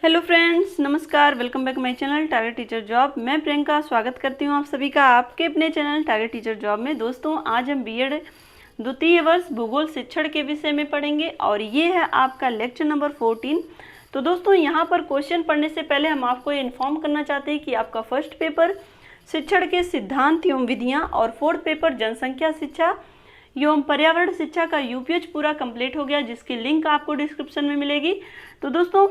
Hello friends, नमस्कार। Welcome back my channel target teacher job. मैं प्रियंका स्वागत करती हूँ आप सभी का आपके अपने चैनल टारगेट टीचर जॉब में। दोस्तों, आज हम बीएड द्वितीय वर्ष भूगोल शिक्षण के विषय में पढ़ेंगे और ये है आपका लेक्चर नंबर 14। तो दोस्तों, यहाँ पर क्वेश्चन पढ़ने से पहले हम आपको ये इन्फॉर्म करना चाहते हैं कि आपका फर्स्ट पेपर शिक्षण के सिद्धांत एवं विधियाँ और फोर्थ पेपर जनसंख्या शिक्षा एवं पर्यावरण शिक्षा का यूपीएच पूरा कंप्लीट हो गया, जिसकी लिंक आपको डिस्क्रिप्शन में मिलेगी। तो दोस्तों,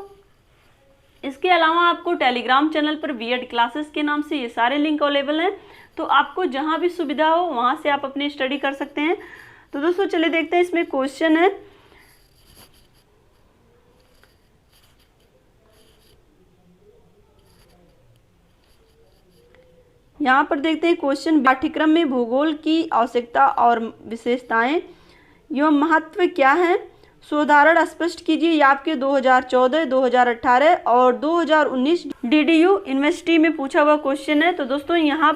इसके अलावा आपको टेलीग्राम चैनल पर बीएड क्लासेस के नाम से ये सारे लिंक अवेलेबल हैं, तो आपको जहां भी सुविधा हो वहां से आप अपनी स्टडी कर सकते हैं। तो दोस्तों, चलिए देखते हैं इसमें क्वेश्चन है। यहाँ पर देखते हैं क्वेश्चन, पाठ्यक्रम में भूगोल की आवश्यकता और विशेषताएं एवं महत्व क्या है, सोदाहरण स्पष्ट कीजिए। ये आपके 2014, 2018 और 2019 डीडीयू यूनिवर्सिटी में पूछा हुआ क्वेश्चन है। तो दोस्तों, यहाँ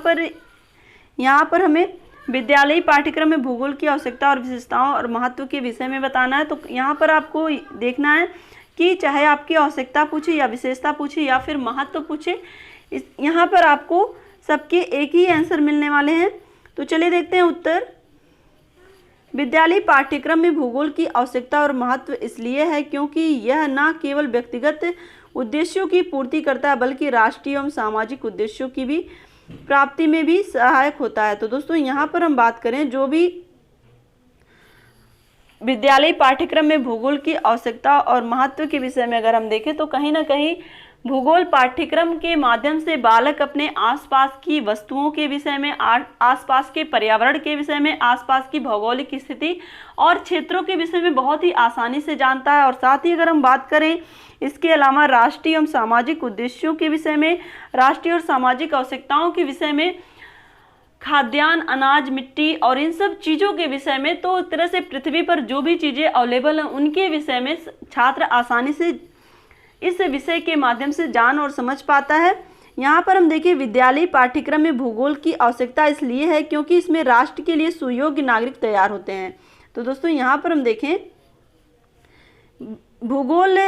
पर हमें विद्यालयी पाठ्यक्रम में भूगोल की आवश्यकता और विशेषताओं और महत्व के विषय में बताना है। तो यहाँ पर आपको देखना है कि चाहे आपकी आवश्यकता पूछे या विशेषता पूछे या फिर महत्व पूछे, यहाँ पर आपको सबके एक ही आंसर मिलने वाले हैं। तो चलिए देखते हैं उत्तर। विद्यालयी पाठ्यक्रम में भूगोल की आवश्यकता और महत्व इसलिए है क्योंकि यह न केवल व्यक्तिगत उद्देश्यों की पूर्ति करता है बल्कि राष्ट्रीय एवं सामाजिक उद्देश्यों की भी प्राप्ति में भी सहायक होता है। तो दोस्तों, यहाँ पर हम बात करें, जो भी विद्यालयी पाठ्यक्रम में भूगोल की आवश्यकता और महत्व के विषय में अगर हम देखें तो कहीं ना कहीं भूगोल पाठ्यक्रम के माध्यम से बालक अपने आसपास की वस्तुओं के विषय में, आसपास के पर्यावरण के विषय में, आसपास की भौगोलिक स्थिति और क्षेत्रों के विषय में बहुत ही आसानी से जानता है। और साथ ही अगर हम बात करें इसके अलावा राष्ट्रीय एवं सामाजिक उद्देश्यों के विषय में, राष्ट्रीय और सामाजिक आवश्यकताओं के विषय में, खाद्यान्न, अनाज, मिट्टी और इन सब चीज़ों के विषय में, तो एक तरह से पृथ्वी पर जो भी चीज़ें अवेलेबल हैं उनके विषय में छात्र आसानी से इस विषय के माध्यम से जान और समझ पाता है। यहाँ पर हम देखिए, विद्यालयी पाठ्यक्रम में भूगोल की आवश्यकता इसलिए है क्योंकि इसमें राष्ट्र के लिए सुयोग्य नागरिक तैयार होते हैं। तो दोस्तों, यहाँ पर हम देखें, भूगोल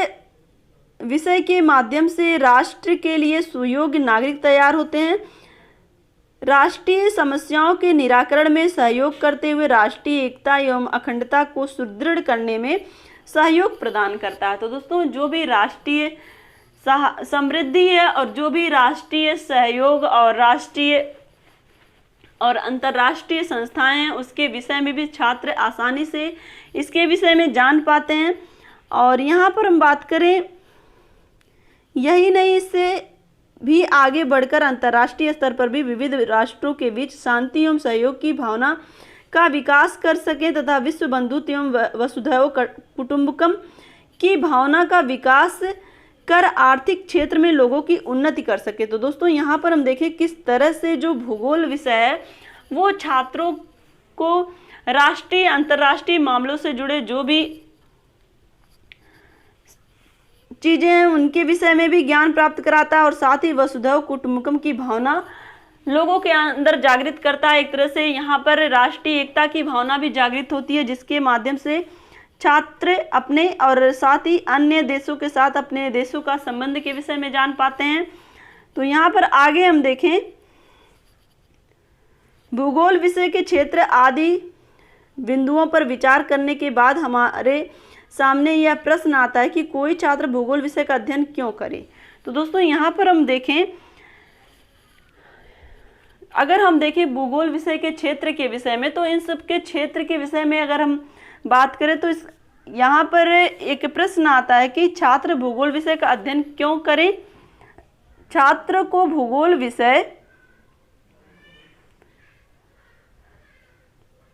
विषय के माध्यम से राष्ट्र के लिए सुयोग्य नागरिक तैयार होते हैं, राष्ट्रीय समस्याओं के निराकरण में सहयोग करते हुए राष्ट्रीय एकता एवं अखंडता को सुदृढ़ करने में सहयोग प्रदान करता है। तो दोस्तों, जो भी राष्ट्रीय समृद्धि है और जो भी राष्ट्रीय सहयोग और राष्ट्रीय और अंतर्राष्ट्रीय संस्थाएं हैं उसके विषय में भी छात्र आसानी से इसके विषय में जान पाते हैं। और यहाँ पर हम बात करें, यही नहीं, इससे भी आगे बढ़कर अंतर्राष्ट्रीय स्तर पर भी विविध राष्ट्रों के बीच शांति एवं सहयोग की भावना का विकास कर सके तथा विश्व बंधुत्व एवं वसुधैव कुटुंबकम की भावना का विकास कर आर्थिक क्षेत्र में लोगों की उन्नति कर सके। तो दोस्तों, यहाँ पर हम देखें किस तरह से जो भूगोल विषय है वो छात्रों को राष्ट्रीय अंतर्राष्ट्रीय मामलों से जुड़े जो भी चीज़ें हैं उनके विषय में भी ज्ञान प्राप्त कराता है और साथ ही वसुधैव कुटुंबकम की भावना लोगों के अंदर जागृत करता है। एक तरह से यहाँ पर राष्ट्रीय एकता की भावना भी जागृत होती है, जिसके माध्यम से छात्र अपने और साथ ही अन्य देशों के साथ अपने देशों का संबंध के विषय में जान पाते हैं। तो यहाँ पर आगे हम देखें, भूगोल विषय के क्षेत्र आदि बिंदुओं पर विचार करने के बाद हमारे सामने यह प्रश्न आता है कि कोई छात्र भूगोल विषय का अध्ययन क्यों करे। तो दोस्तों, यहाँ पर हम देखें, अगर हम देखें भूगोल विषय के क्षेत्र के विषय में, तो इन सब के क्षेत्र के विषय में अगर हम बात करें तो यहाँ पर एक प्रश्न आता है कि छात्र भूगोल विषय का अध्ययन क्यों करें। छात्र को भूगोल विषय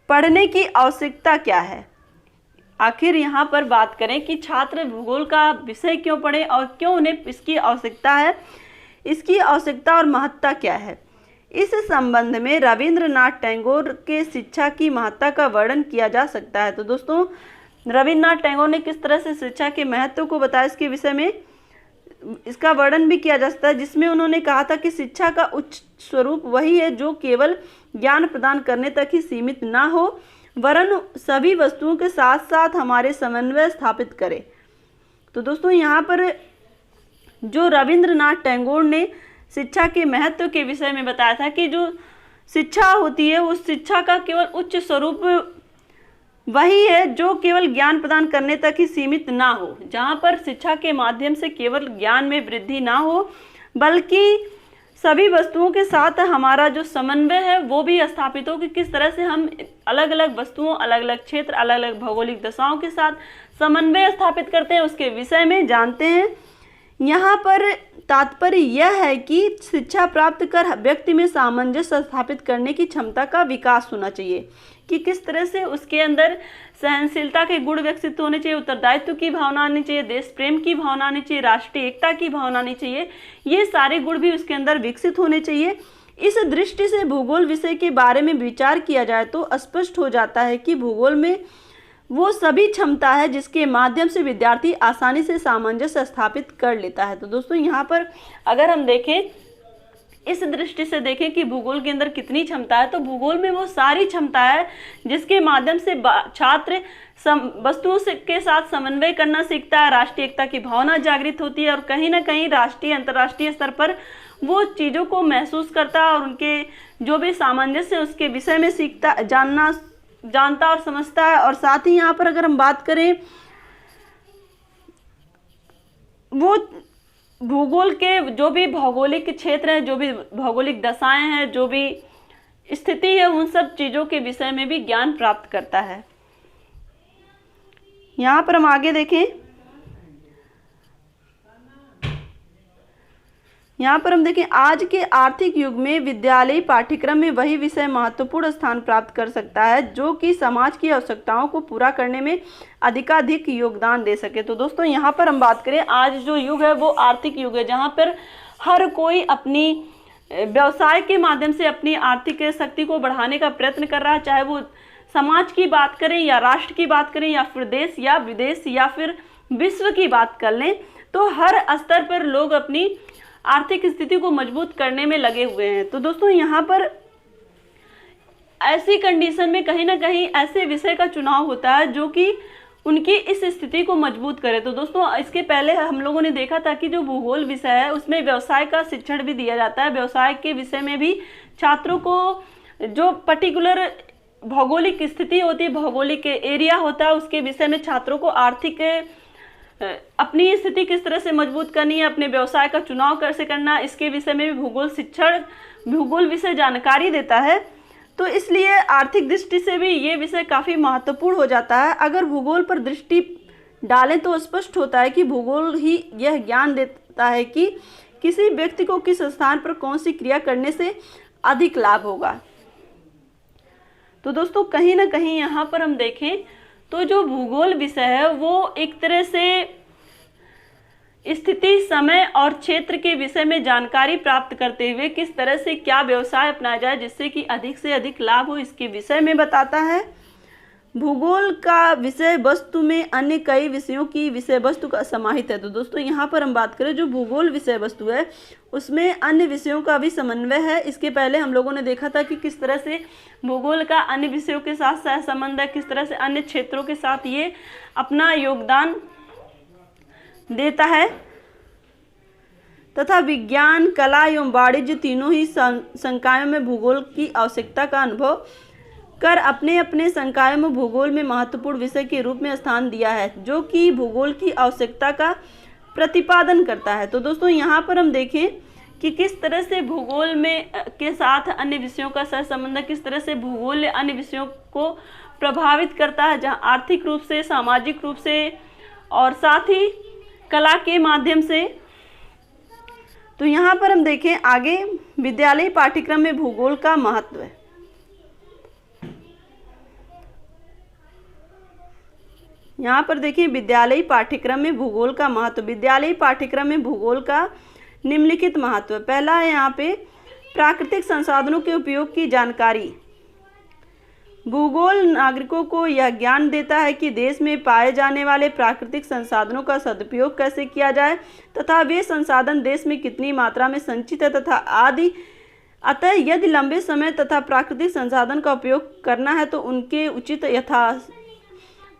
पढ़ने की आवश्यकता क्या है। आखिर यहाँ पर बात करें कि छात्र भूगोल का विषय क्यों पढ़े और क्यों उन्हें इसकी आवश्यकता है, इसकी आवश्यकता और महत्ता क्या है। इस संबंध में रविंद्रनाथ टैगोर के शिक्षा की महत्ता का वर्णन किया जा सकता है। तो दोस्तों, रविंद्रनाथ टैगोर ने किस तरह से शिक्षा के महत्व को बताया, इसके विषय में इसका वर्णन भी किया जा सकता है, जिसमें उन्होंने कहा था कि शिक्षा का उच्च स्वरूप वही है जो केवल ज्ञान प्रदान करने तक ही सीमित ना हो वरन सभी वस्तुओं के साथ साथ हमारे समन्वय स्थापित करे। तो दोस्तों, यहाँ पर जो रविंद्रनाथ टैगोर ने शिक्षा के महत्व के विषय में बताया था कि जो शिक्षा होती है उस शिक्षा का केवल उच्च स्वरूप वही है जो केवल ज्ञान प्रदान करने तक ही सीमित ना हो, जहाँ पर शिक्षा के माध्यम से केवल ज्ञान में वृद्धि ना हो बल्कि सभी वस्तुओं के साथ हमारा जो समन्वय है वो भी स्थापित हो कि किस तरह से हम अलग अलग वस्तुओं, अलग अलग क्षेत्र, अलग अलग भौगोलिक दशाओं के साथ समन्वय स्थापित करते हैं, उसके विषय में जानते हैं। यहाँ पर तात्पर्य यह है कि शिक्षा प्राप्त कर व्यक्ति में सामंजस्य स्थापित करने की क्षमता का विकास होना चाहिए कि किस तरह से उसके अंदर सहनशीलता के गुण विकसित होने चाहिए, उत्तरदायित्व की भावना आनी चाहिए, देश प्रेम की भावना आनी चाहिए, राष्ट्रीय एकता की भावना आनी चाहिए। ये सारे गुण भी उसके अंदर विकसित होने चाहिए। इस दृष्टि से भूगोल विषय के बारे में विचार किया जाए तो स्पष्ट हो जाता है कि भूगोल में वो सभी क्षमता है जिसके माध्यम से विद्यार्थी आसानी से सामंजस्य स्थापित कर लेता है। तो दोस्तों यहाँ पर अगर हम देखें, इस दृष्टि से देखें कि भूगोल के अंदर कितनी क्षमता है, तो भूगोल में वो सारी क्षमता है जिसके माध्यम से छात्र वस्तुओं के साथ समन्वय करना सीखता है, राष्ट्रीय एकता की भावना जागृत होती है और कहीं ना कहीं राष्ट्रीय अंतर्राष्ट्रीय स्तर पर वो चीज़ों को महसूस करता है और उनके जो भी सामंजस्य है उसके विषय में सीखता, जानता और समझता है। और साथ ही यहाँ पर अगर हम बात करें, वो भूगोल के जो भी भौगोलिक क्षेत्र हैं, जो भी भौगोलिक दशाएं हैं, जो भी स्थिति है, उन सब चीज़ों के विषय में भी ज्ञान प्राप्त करता है। यहाँ पर हम आगे देखें, यहाँ पर हम देखें आज के आर्थिक युग में विद्यालयी पाठ्यक्रम में वही विषय महत्वपूर्ण स्थान प्राप्त कर सकता है जो कि समाज की आवश्यकताओं को पूरा करने में अधिकाधिक योगदान दे सके। तो दोस्तों यहाँ पर हम बात करें, आज जो युग है वो आर्थिक युग है जहाँ पर हर कोई अपनी व्यवसाय के माध्यम से अपनी आर्थिक शक्ति को बढ़ाने का प्रयत्न कर रहा है, चाहे वो समाज की बात करें या राष्ट्र की बात करें या फिर देश या विदेश या फिर विश्व की बात कर लें, तो हर स्तर पर लोग अपनी आर्थिक स्थिति को मजबूत करने में लगे हुए हैं। तो दोस्तों यहाँ पर ऐसी कंडीशन में कहीं ना कहीं ऐसे विषय का चुनाव होता है जो कि उनकी इस स्थिति को मजबूत करे। तो दोस्तों इसके पहले हम लोगों ने देखा था कि जो भूगोल विषय है उसमें व्यवसाय का शिक्षण भी दिया जाता है। व्यवसाय के विषय में भी छात्रों को जो पर्टिकुलर भौगोलिक स्थिति होती है, भौगोलिक एरिया होता है, उसके विषय में छात्रों को आर्थिक अपनी स्थिति किस तरह से मजबूत करनी है, अपने व्यवसाय का चुनाव कैसे करना, इसके विषय में भी भूगोल शिक्षण, भूगोल विषय जानकारी देता है। तो इसलिए आर्थिक दृष्टि से भी ये विषय काफ़ी महत्वपूर्ण हो जाता है। अगर भूगोल पर दृष्टि डालें तो स्पष्ट होता है कि भूगोल ही यह ज्ञान देता है कि किसी व्यक्ति को किस स्थान पर कौन सी क्रिया करने से अधिक लाभ होगा। तो दोस्तों कहीं ना कहीं यहाँ पर हम देखें तो जो भूगोल विषय है वो एक तरह से स्थिति, समय और क्षेत्र के विषय में जानकारी प्राप्त करते हुए किस तरह से क्या व्यवसाय अपनाया जाए जिससे कि अधिक से अधिक लाभ हो, इसके विषय में बताता है। भूगोल का विषय वस्तु में अन्य कई विषयों की विषय वस्तु का समाहित है। तो दोस्तों यहाँ पर हम बात करें, जो भूगोल विषय वस्तु है उसमें अन्य विषयों का भी समन्वय है। इसके पहले हम लोगों ने देखा था कि किस तरह से भूगोल का अन्य विषयों के साथ सहसंबंध है, किस तरह से अन्य क्षेत्रों के साथ ये अपना योगदान देता है तथा विज्ञान, कला एवं वाणिज्य तीनों ही संकायों में भूगोल की आवश्यकता का अनुभव कर अपने अपने संकायों में भूगोल में महत्वपूर्ण विषय के रूप में स्थान दिया है जो कि भूगोल की आवश्यकता का प्रतिपादन करता है। तो दोस्तों यहाँ पर हम देखें कि किस तरह से भूगोल में के साथ अन्य विषयों का सहसंबंध, किस तरह से भूगोल अन्य विषयों को प्रभावित करता है, जहाँ आर्थिक रूप से, सामाजिक रूप से और साथ ही कला के माध्यम से। तो यहाँ पर हम देखें आगे विद्यालयी पाठ्यक्रम में भूगोल का महत्व है। यहाँ पर देखिए विद्यालयी पाठ्यक्रम में भूगोल का महत्व। विद्यालयी पाठ्यक्रम में भूगोल का निम्नलिखित महत्व। पहला है यहाँ पे प्राकृतिक संसाधनों के उपयोग की जानकारी। भूगोल नागरिकों को यह ज्ञान देता है कि देश में पाए जाने वाले प्राकृतिक संसाधनों का सदुपयोग कैसे किया जाए तथा वे संसाधन देश में कितनी मात्रा में संचित है तथा आदि। अतः यदि लंबे समय तथा प्राकृतिक संसाधन का उपयोग करना है तो उनके उचित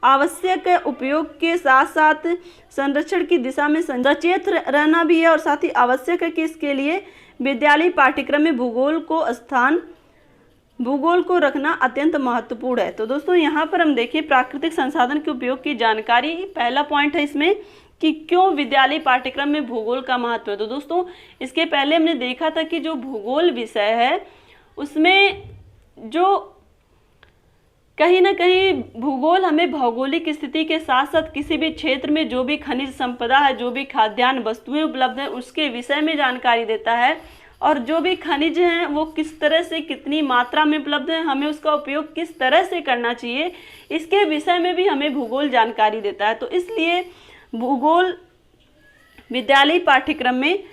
आवश्यक उपयोग के साथ साथ संरक्षण की दिशा में सचेत रहना भी है, और साथ ही आवश्यक है कि इसके लिए विद्यालय पाठ्यक्रम में भूगोल को रखना अत्यंत महत्वपूर्ण है। तो दोस्तों यहाँ पर हम देखें प्राकृतिक संसाधन के उपयोग की जानकारी, पहला पॉइंट है इसमें कि क्यों विद्यालय पाठ्यक्रम में भूगोल का महत्व है। तो दोस्तों इसके पहले हमने देखा था कि जो भूगोल विषय है उसमें जो कहीं ना कहीं भूगोल हमें भौगोलिक स्थिति के साथ साथ किसी भी क्षेत्र में जो भी खनिज संपदा है, जो भी खाद्यान्न वस्तुएं उपलब्ध हैं, उसके विषय में जानकारी देता है, और जो भी खनिज हैं वो किस तरह से कितनी मात्रा में उपलब्ध है, हमें उसका उपयोग किस तरह से करना चाहिए, इसके विषय में भी हमें भूगोल जानकारी देता है। तो इसलिए भूगोल विद्यालय पाठ्यक्रम में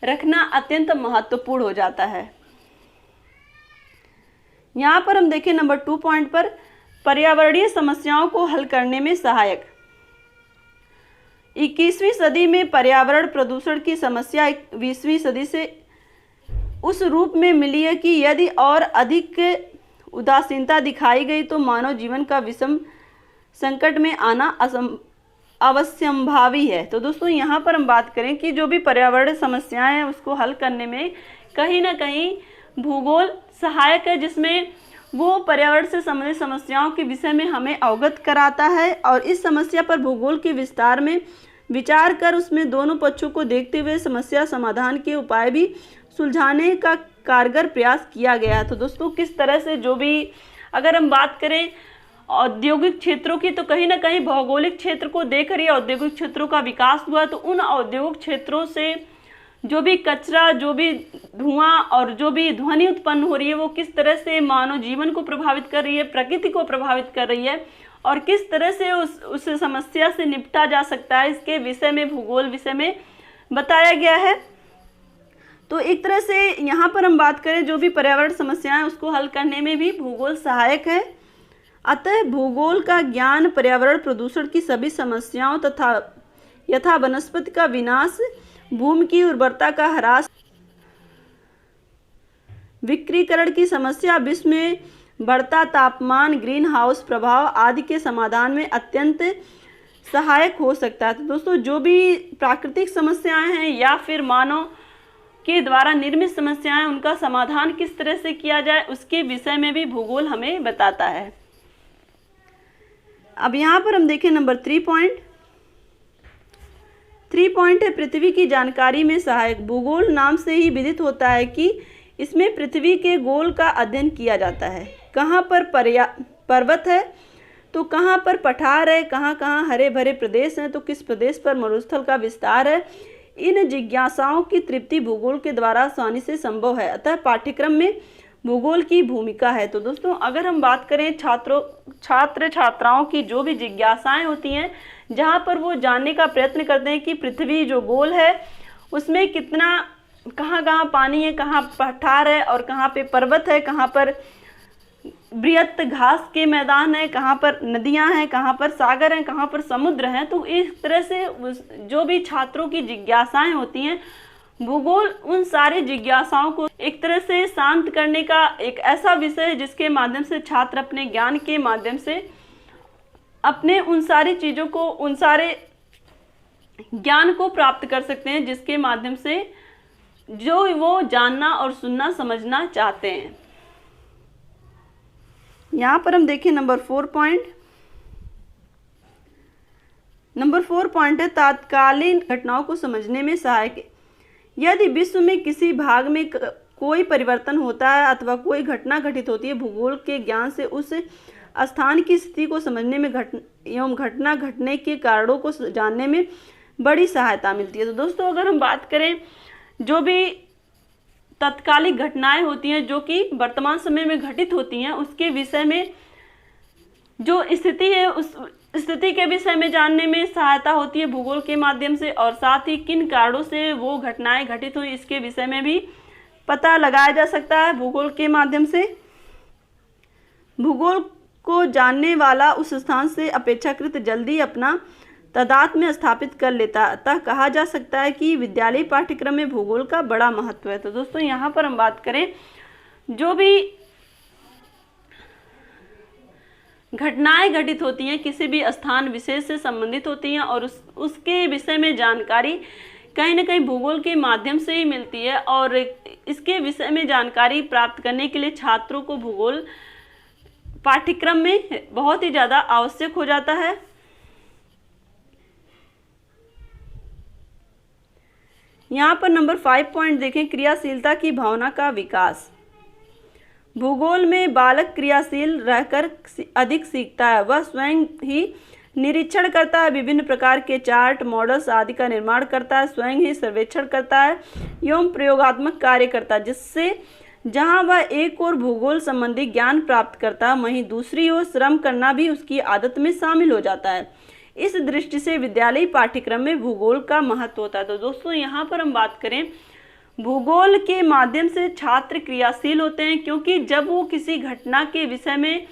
रखना अत्यंत महत्वपूर्ण हो जाता है। यहाँ पर हम देखें नंबर 2 पॉइंट पर, पर्यावरणीय समस्याओं को हल करने में सहायक। 21वीं सदी में पर्यावरण प्रदूषण की समस्या 20वीं सदी से उस रूप में मिली है कि यदि और अधिक उदासीनता दिखाई गई तो मानव जीवन का विषम संकट में आना अवश्यंभावी है। तो दोस्तों यहाँ पर हम बात करें कि जो भी पर्यावरण समस्याएं हैं उसको हल करने में कहीं ना कहीं भूगोल सहायक है, जिसमें वो पर्यावरण से संबंधित समस्याओं के विषय में हमें अवगत कराता है, और इस समस्या पर भूगोल के विस्तार में विचार कर उसमें दोनों पक्षों को देखते हुए समस्या समाधान के उपाय भी सुलझाने का कारगर प्रयास किया गया है। तो दोस्तों किस तरह से जो भी अगर हम बात करें औद्योगिक क्षेत्रों की, तो कहीं ना कहीं भौगोलिक क्षेत्र को देखकर ये औद्योगिक क्षेत्रों का विकास हुआ। तो उन औद्योगिक क्षेत्रों से जो भी कचरा, जो भी धुआं और जो भी ध्वनि उत्पन्न हो रही है वो किस तरह से मानव जीवन को प्रभावित कर रही है, प्रकृति को प्रभावित कर रही है, और किस तरह से उस समस्या से निपटा जा सकता है, इसके विषय में भूगोल विषय में बताया गया है। तो एक तरह से यहाँ पर हम बात करें जो भी पर्यावरण समस्याएं उसको हल करने में भी भूगोल सहायक है। अतः भूगोल का ज्ञान पर्यावरण प्रदूषण की सभी समस्याओं तथा यथा वनस्पति का विनाश, भूमि की उर्वरता का ह्रास, विकिरण की समस्या, विश्व में बढ़ता तापमान, ग्रीन हाउस प्रभाव आदि के समाधान में अत्यंत सहायक हो सकता है। तो दोस्तों जो भी प्राकृतिक समस्याएं हैं या फिर मानव के द्वारा निर्मित समस्याएं, उनका समाधान किस तरह से किया जाए उसके विषय में भी भूगोल हमें बताता है। अब यहाँ पर हम देखें नंबर 3 पॉइंट है पृथ्वी की जानकारी में सहायक। भूगोल नाम से ही विदित होता है कि इसमें पृथ्वी के गोल का अध्ययन किया जाता है। कहाँ पर पर्वत है तो कहाँ पर पठार है, कहाँ कहाँ हरे भरे प्रदेश हैं तो किस प्रदेश पर मरुस्थल का विस्तार है। इन जिज्ञासाओं की तृप्ति भूगोल के द्वारा आसानी से संभव है। अतः पाठ्यक्रम में भूगोल की भूमिका है। तो दोस्तों अगर हम बात करें छात्र छात्राओं की जो भी जिज्ञासाएं होती हैं, जहाँ पर वो जानने का प्रयत्न करते हैं कि पृथ्वी जो गोल है उसमें कितना, कहाँ कहाँ पानी है, कहाँ पठार है और कहाँ पे पर्वत है, कहाँ पर बृहत घास के मैदान है, कहाँ पर नदियाँ हैं, कहाँ पर सागर हैं, कहाँ पर समुद्र हैं। तो इस तरह से जो भी छात्रों की जिज्ञासाएं होती हैं, भूगोल उन सारी जिज्ञासाओं को एक तरह से शांत करने का एक ऐसा विषय है जिसके माध्यम से छात्र अपने ज्ञान के माध्यम से अपने उन सारी चीज़ों को, उन सारे ज्ञान को प्राप्त कर सकते हैं जिसके माध्यम से जो वो जानना और सुनना समझना चाहते हैं। यहाँ पर हम देखें नंबर 4 पॉइंट है तात्कालीन घटनाओं को समझने में सहायक। यदि विश्व में किसी भाग में कोई परिवर्तन होता है अथवा कोई घटना घटित होती है, भूगोल के ज्ञान से उस स्थान की स्थिति को समझने में एवं घटना घटने के कारणों को जानने में बड़ी सहायता मिलती है। तो दोस्तों अगर हम बात करें जो भी तत्कालिक घटनाएं होती हैं जो कि वर्तमान समय में घटित होती हैं, उसके विषय में जो स्थिति है उस स्थिति के विषय में जानने में सहायता होती है भूगोल के माध्यम से, और साथ ही किन कारणों से वो घटनाएं घटित हुई इसके विषय में भी पता लगाया जा सकता है भूगोल के माध्यम से। भूगोल को जानने वाला उस स्थान से अपेक्षाकृत जल्दी अपना तादात्म्य स्थापित कर लेता है। अतः कहा जा सकता है कि विद्यालय पाठ्यक्रम में भूगोल का बड़ा महत्व है। तो दोस्तों यहाँ पर हम बात करें घटनाएं घटित होती हैं किसी भी स्थान विशेष से संबंधित होती हैं और उसके विषय में जानकारी कहीं ना कहीं भूगोल के माध्यम से ही मिलती है। और इसके विषय में जानकारी प्राप्त करने के लिए छात्रों को भूगोल पाठ्यक्रम में बहुत ही ज़्यादा आवश्यक हो जाता है। यहाँ पर नंबर 5 पॉइंट देखें, क्रियाशीलता की भावना का विकास। भूगोल में बालक क्रियाशील रहकर अधिक सीखता है। वह स्वयं ही निरीक्षण करता है, विभिन्न प्रकार के चार्ट, मॉडल्स आदि का निर्माण करता है, स्वयं ही सर्वेक्षण करता है एवं प्रयोगात्मक कार्य करता है, जिससे जहां वह एक ओर भूगोल संबंधी ज्ञान प्राप्त करता है, वहीं दूसरी ओर श्रम करना भी उसकी आदत में शामिल हो जाता है। इस दृष्टि से विद्यालयी पाठ्यक्रम में भूगोल का महत्व होता है। तो दोस्तों यहाँ पर हम बात करें, भूगोल के माध्यम से छात्र क्रियाशील होते हैं, क्योंकि जब वो किसी घटना के विषय में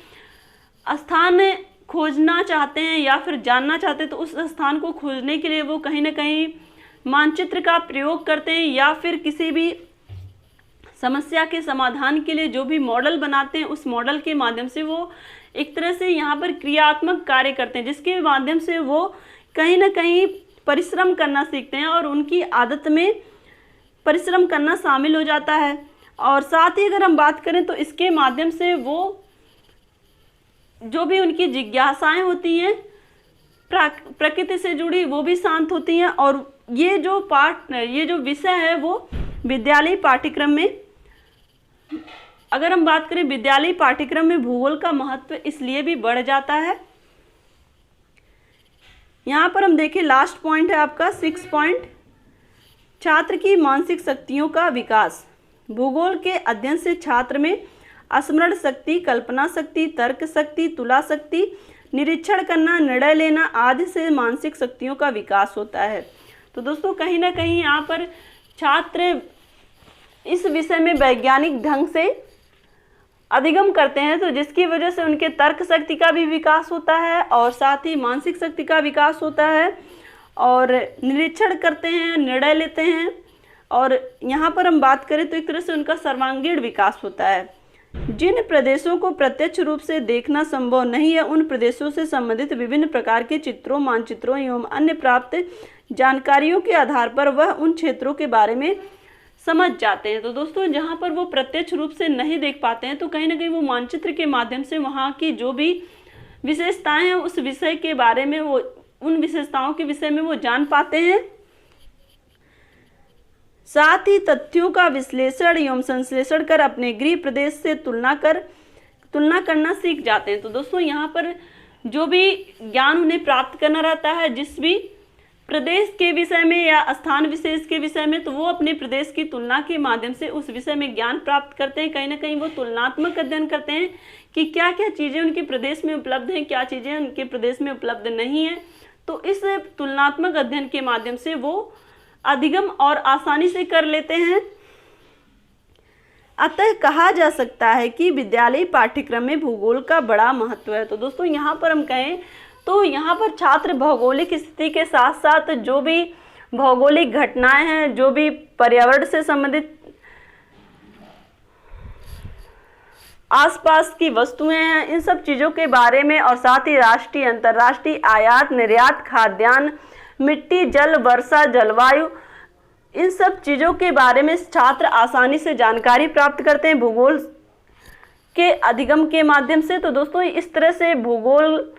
स्थान खोजना चाहते हैं या फिर जानना चाहते हैं, तो उस स्थान को खोजने के लिए वो कहीं ना कहीं मानचित्र का प्रयोग करते हैं या फिर किसी भी समस्या के समाधान के लिए जो भी मॉडल बनाते हैं, उस मॉडल के माध्यम से वो एक तरह से यहाँ पर क्रियात्मक कार्य करते हैं, जिसके माध्यम से वो कहीं ना कहीं परिश्रम करना सीखते हैं और उनकी आदत में परिश्रम करना शामिल हो जाता है। और साथ ही अगर हम बात करें तो इसके माध्यम से वो जो भी उनकी जिज्ञासाएं होती हैं प्रकृति से जुड़ी, वो भी शांत होती हैं। और ये जो विषय है वो विद्यालयी पाठ्यक्रम में, अगर हम बात करें विद्यालयी पाठ्यक्रम में भूगोल का महत्व इसलिए भी बढ़ जाता है। यहाँ पर हम देखें, लास्ट पॉइंट है आपका 6 पॉइंट, छात्र की मानसिक शक्तियों का विकास। भूगोल के अध्ययन से छात्र में स्मरण शक्ति, कल्पना शक्ति, तर्क शक्ति, तुला शक्ति, निरीक्षण करना, निर्णय लेना आदि से मानसिक शक्तियों का विकास होता है। तो दोस्तों कहीं ना कहीं यहाँ पर छात्र इस विषय में वैज्ञानिक ढंग से अधिगम करते हैं, तो जिसकी वजह से उनके तर्क शक्ति का भी विकास होता है और साथ ही मानसिक शक्ति का विकास होता है और निरीक्षण करते हैं, निर्णय लेते हैं। और यहाँ पर हम बात करें तो एक तरह से उनका सर्वांगीण विकास होता है। जिन प्रदेशों को प्रत्यक्ष रूप से देखना संभव नहीं है, उन प्रदेशों से संबंधित विभिन्न प्रकार के चित्रों, मानचित्रों एवं अन्य प्राप्त जानकारियों के आधार पर वह उन क्षेत्रों के बारे में समझ जाते हैं। तो दोस्तों जहाँ पर वो प्रत्यक्ष रूप से नहीं देख पाते हैं, तो कहीं ना कहीं वो मानचित्र के माध्यम से वहाँ की जो भी विशेषताएं हैं उस विषय के बारे में, वो उन विशेषताओं के विषय में वो जान पाते हैं। साथ ही तथ्यों का विश्लेषण एवं संश्लेषण कर अपने गृह प्रदेश से तुलना करना सीख जाते हैं। तो दोस्तों यहाँ पर जो भी ज्ञान उन्हें प्राप्त करना रहता है जिस भी प्रदेश के विषय में या स्थान विशेष के विषय में, तो वो अपने प्रदेश की तुलना के माध्यम से उस विषय में ज्ञान प्राप्त करते हैं। कहीं ना कहीं वो तुलनात्मक अध्ययन करते हैं कि क्या क्या चीज़ें उनके प्रदेश में उपलब्ध हैं, क्या चीज़ें उनके प्रदेश में उपलब्ध नहीं हैं। तो इस तुलनात्मक अध्ययन के माध्यम से वो अधिगम और आसानी से कर लेते हैं। अतः कहा जा सकता है कि विद्यालयी पाठ्यक्रम में भूगोल का बड़ा महत्व है। तो दोस्तों यहाँ पर हम कहें तो यहाँ पर छात्र भौगोलिक स्थिति के साथ साथ जो भी भौगोलिक घटनाएं हैं, जो भी पर्यावरण से संबंधित आसपास की वस्तुएं हैं, इन सब चीज़ों के बारे में और साथ ही राष्ट्रीय, अंतर्राष्ट्रीय, आयात निर्यात, खाद्यान्न, मिट्टी, जल, वर्षा, जलवायु, इन सब चीज़ों के बारे में छात्र आसानी से जानकारी प्राप्त करते हैं भूगोल के अधिगम के माध्यम से। तो दोस्तों इस तरह से भूगोल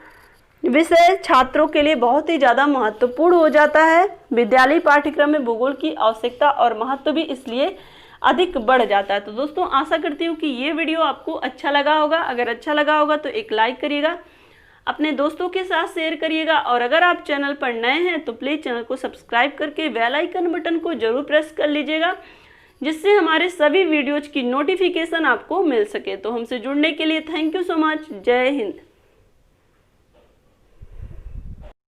विषय छात्रों के लिए बहुत ही ज़्यादा महत्वपूर्ण हो जाता है। विद्यालयी पाठ्यक्रम में भूगोल की आवश्यकता और महत्व भी इसलिए अधिक बढ़ जाता है। तो दोस्तों आशा करती हूँ कि ये वीडियो आपको अच्छा लगा होगा। अगर अच्छा लगा होगा तो एक लाइक करिएगा, अपने दोस्तों के साथ शेयर करिएगा और अगर आप चैनल पर नए हैं तो प्लीज़ चैनल को सब्सक्राइब करके बेल आइकन बटन को जरूर प्रेस कर लीजिएगा, जिससे हमारे सभी वीडियोज़ की नोटिफिकेशन आपको मिल सके। तो हमसे जुड़ने के लिए थैंक यू सो मच। जय हिंद।